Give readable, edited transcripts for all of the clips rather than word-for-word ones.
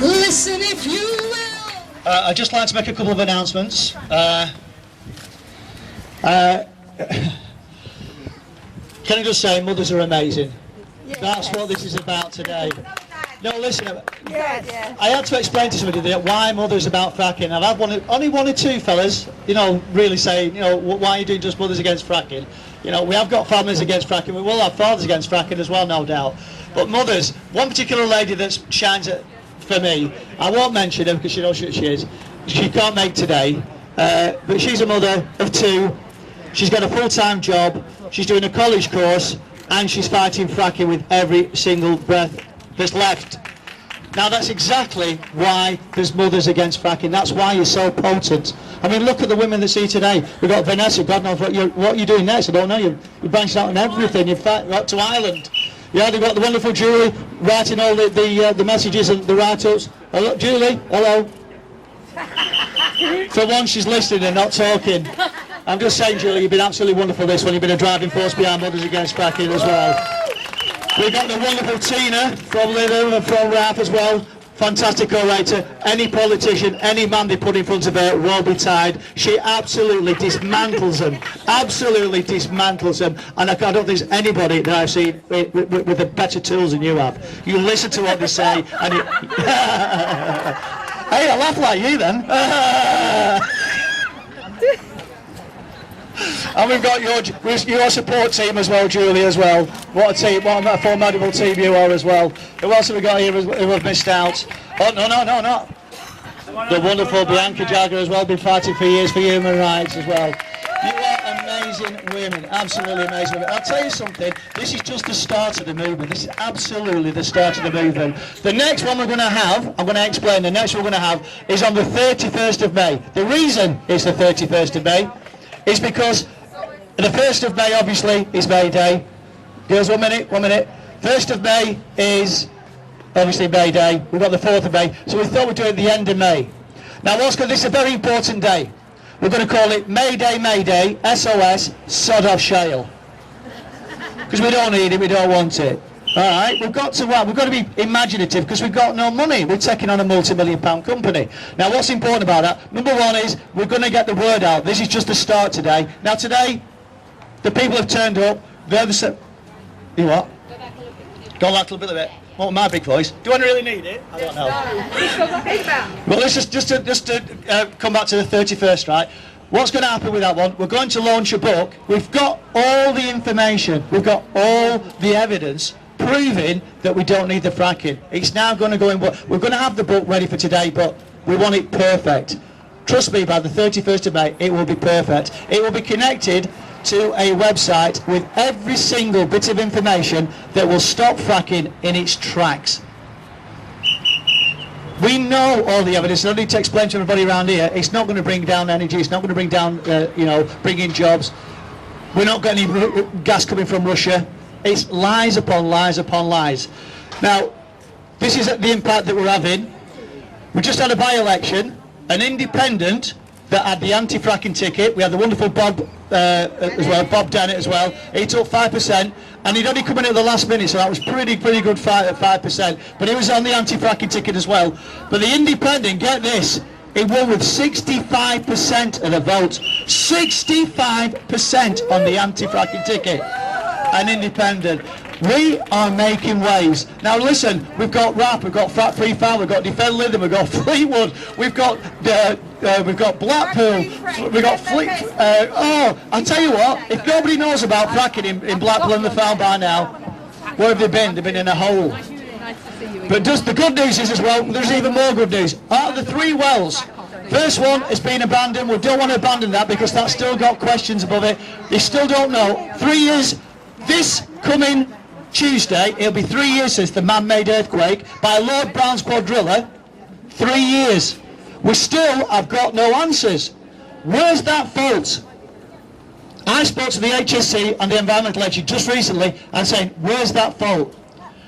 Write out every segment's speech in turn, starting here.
Listen if you will. I'd just like to make a couple of announcements. Can I just say, mothers are amazing. That's what this is about today. No, listen, I had to explain to somebody that why mothers about fracking. I've had only one or two fellas, you know, really saying, you know, why are you doing just mothers against fracking? You know, we have got families against fracking, we will have fathers against fracking as well, no doubt. But mothers, one particular lady that shines for me, I won't mention her because she knows who she is. She can't make today, but she's a mother of two. She's got a full-time job, she's doing a college course, and she's fighting fracking with every single breath that's left. Now that's exactly why there's mothers against fracking. That's why you're so potent. I mean, look at the women that see today. We've got Vanessa, God knows what you're doing next, I don't know. You're branching out on everything. You've got to Ireland. Yeah, they've got the wonderful Julie writing all the messages and the write-ups. Hello, Julie, hello. For once she's listening and not talking. I'm just saying, Julie, you've been absolutely wonderful this one. You've been a driving force behind Mothers Against Fracking as well. We've got the wonderful Tina from Lytham and from Rath as well. Fantastic orator. Any politician, any man they put in front of her will be tied. She absolutely dismantles them. Absolutely dismantles them. And I don't think there's anybody that I've seen with the better tools than you have. You listen to what they say and you... Hey, I laugh like you then. And we've got your support team as well, Julie, as well. What a team, what a formidable team you are as well. Who else have we got here who have missed out? Oh, no. The wonderful Bianca Jagger as well, been fighting for years for human rights as well. You are amazing women, absolutely amazing women. I'll tell you something, this is just the start of the movement. This is absolutely the start of the movement. The next one we're going to have, I'm going to explain, the next one we're going to have is on the 31st of May. The reason it's the 31st of May is because the 1st of May obviously is May Day. Girls, 1 minute. 1st of May is obviously May Day. We've got the 4th of May, so we thought we'd do it at the end of May. Now this is a very important day. We're going to call it May Day, SOS, sod off shale. Because we don't need it, we don't want it. Alright, we've got to be imaginative because we've got no money. We're taking on a multi-million-pound company. Now what's important about that? Number one is we're going to get the word out. This is just the start today. Now today, the people have turned up. They're the... You what? Go back a little bit. What, my big voice? Do I really need it? I don't know. Well, let's just to come back to the 31st, right? What's going to happen with that one? We're going to launch a book. We've got all the information. We've got all the evidence proving that we don't need the fracking. It's now going to go in. We're going to have the book ready for today, but we want it perfect. Trust me, by the 31st of May, it will be perfect. It will be connected to a website with every single bit of information that will stop fracking in its tracks. We know all the evidence. I don't need to explain to everybody around here. It's not going to bring down energy. It's not going to bring down, bring in jobs. We're not getting any gas coming from Russia. It's lies upon lies upon lies. Now, this is the impact that we're having. We just had a by-election, an independent that had the anti-fracking ticket. We had the wonderful Bob as well, Bob Dennett as well. He took 5%, and he'd only come in at the last minute, so that was pretty good fight at 5%. But he was on the anti-fracking ticket as well. But the independent, get this, he won with 65% of the vote. 65% on the anti-fracking ticket. An independent. We are making waves. Now listen, we've got RAP, we've got Fat Free Farm, we've got Defend Lytham, we've got Fleetwood, we've got Blackpool, we've got I'll tell you what, if nobody knows about fracking in Blackpool and the Farm by now, where have they been? They've been in a hole. But just the good news is as well, there's even more good news. Out of the 3 wells, first one has been abandoned. We don't want to abandon that because that's still got questions above it. They still don't know. 3 years, this coming Tuesday, it'll be 3 years since the man-made earthquake by Lord Brown's quadrilla. 3 years. We still have got no answers. Where's that fault? I spoke to the HSC and the environmental agency just recently and saying, where's that fault?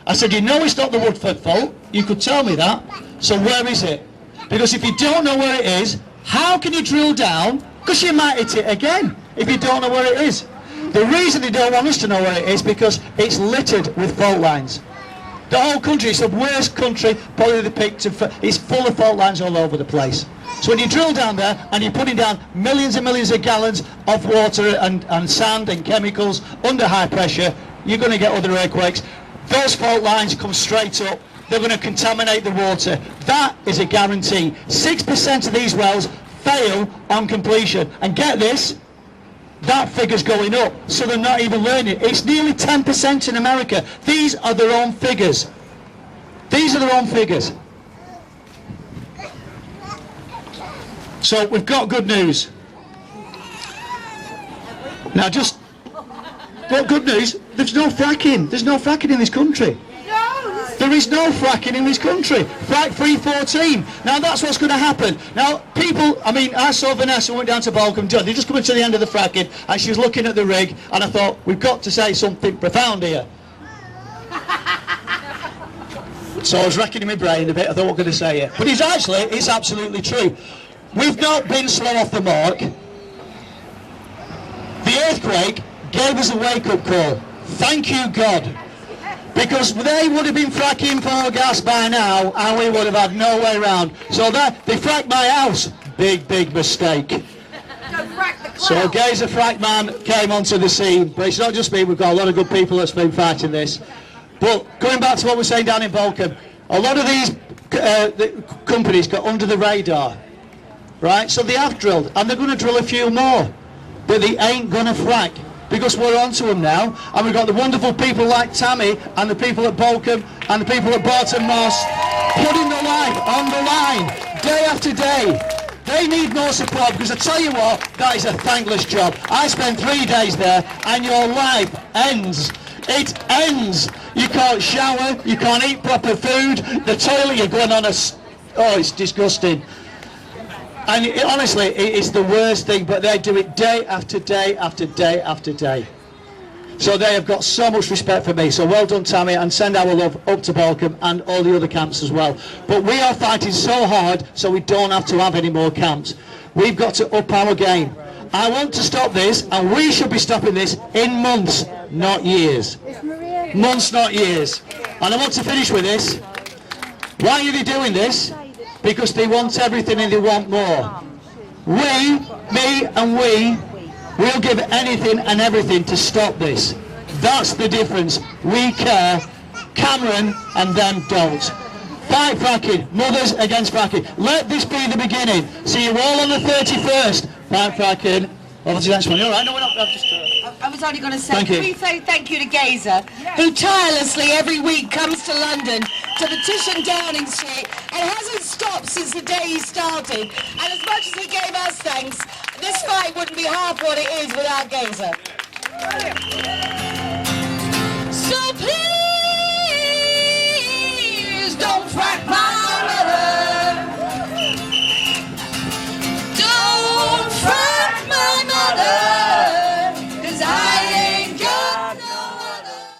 I said, you know it's not the Woodford fault. You could tell me that. So where is it? Because if you don't know where it is, how can you drill down? Because you might hit it again if you don't know where it is. The reason they don't want us to know where it is because it's littered with fault lines. The whole country, it's the worst country probably depicted. It's full of fault lines all over the place. So when you drill down there and you're putting down millions and millions of gallons of water and sand and chemicals under high pressure, you're going to get other earthquakes. Those fault lines come straight up. They're going to contaminate the water. That is a guarantee. 6% of these wells fail on completion. And get this, that figure's going up, so they're not even learning. It's nearly 10% in America. These are their own figures. These are their own figures. So we've got good news. Now just, what good news? There's no fracking. There's no fracking in this country. There is no fracking in this country. Frack free 14. Now that's what's going to happen. Now people, I mean, I saw Vanessa went down to Balcombe. They just coming to the end of the fracking, and she was looking at the rig, and I thought, we've got to say something profound here. So I was racking in my brain a bit. I thought, what could I say here? But it's absolutely true. We've not been slow off the mark. The earthquake gave us a wake-up call. Thank you, God. Because they would have been fracking for gas by now, and we would have had no way around. So they fracked my house. Big mistake. So Gayzer Frackman came onto the scene. But it's not just me, we've got a lot of good people that's been fighting this. But going back to what we're saying down in Balcombe, a lot of these the companies got under the radar. Right? So they have drilled, and they're going to drill a few more. But they ain't going to frack. Because we're onto them now, and we've got the wonderful people like Tammy and the people at Balcombe and the people at Barton Moss putting their life on the line day after day. They need more support, because I tell you what, that is a thankless job. I spent 3 days there, and your life ends. It ends. You can't shower, you can't eat proper food, the toilet you're going on oh, it's disgusting. And honestly, it's the worst thing, but they do it day after day after day after day. So they have got so much respect for me. So well done, Tammy, and send our love up to Balcombe and all the other camps as well. But we are fighting so hard so we don't have to have any more camps. We've got to up our game. I want to stop this, and we should be stopping this in months, not years. Months, not years. And I want to finish with this. Why are they doing this? Because they want everything and they want more. We, me and we'll give anything and everything to stop this. That's the difference. We care. Cameron and them don't. Fight fracking. Mothers against fracking. Let this be the beginning. See you all on the 31st. Fight fracking. Over to the next one. You're all right? No, we're not. I was only going to say, Thank you. Can we say thank you to Gayzer, who tirelessly every week comes to London to petition Downing Street and hasn't stopped since the day he started. And as much as he gave us thanks, this fight wouldn't be half what it is without Gayzer.